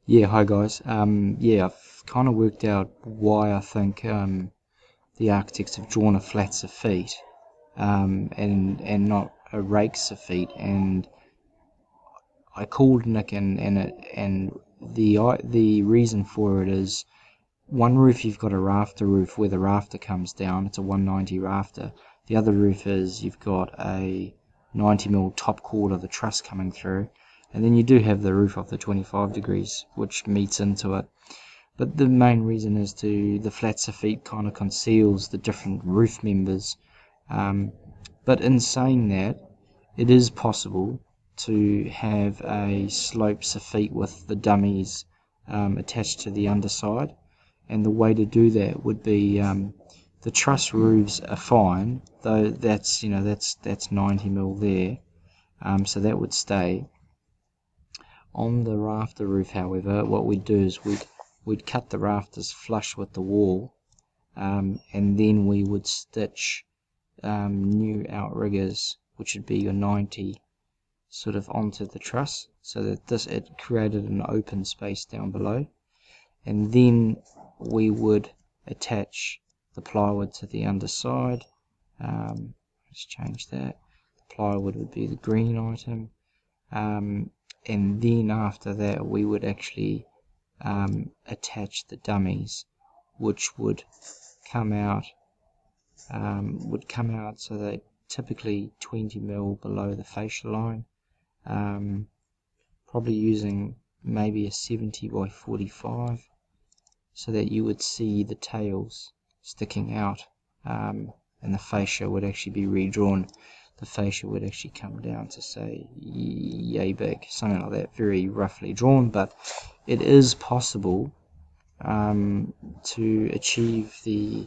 Yeah, hi guys. Yeah, I've kind of worked out why I think the architects have drawn a flats of feet and not a rakes of feet. And I called Nick and the reason for it is one roof you've got a rafter roof where the rafter comes down. It's a 190 rafter. The other roof is you've got a 90mm top chord of the truss coming through, and then you do have the roof of the 25 degrees which meets into it. But the main reason is the flats of feet kind of conceals the different roof members. But in saying that, it is possible to have a slopes of feet with the dummies attached to the underside, and the way to do that would be the truss roofs are fine, though that's 90mm there, so that would stay. On the rafter roof, however, what we'd do is we'd cut the rafters flush with the wall, and then we would stitch new outriggers, which would be your 90, sort of onto the truss, so that it created an open space down below. And then we would attach the plywood to the underside. Let's change that. The plywood would be the green item. And then after that we would actually attach the dummies, which would come out so they typically 20mm below the fascia line, probably using maybe a 70 by 45, so that you would see the tails sticking out, and the fascia would actually be redrawn. The fascia would actually come down to, say, yay big, something like that, very roughly drawn. But it is possible to achieve the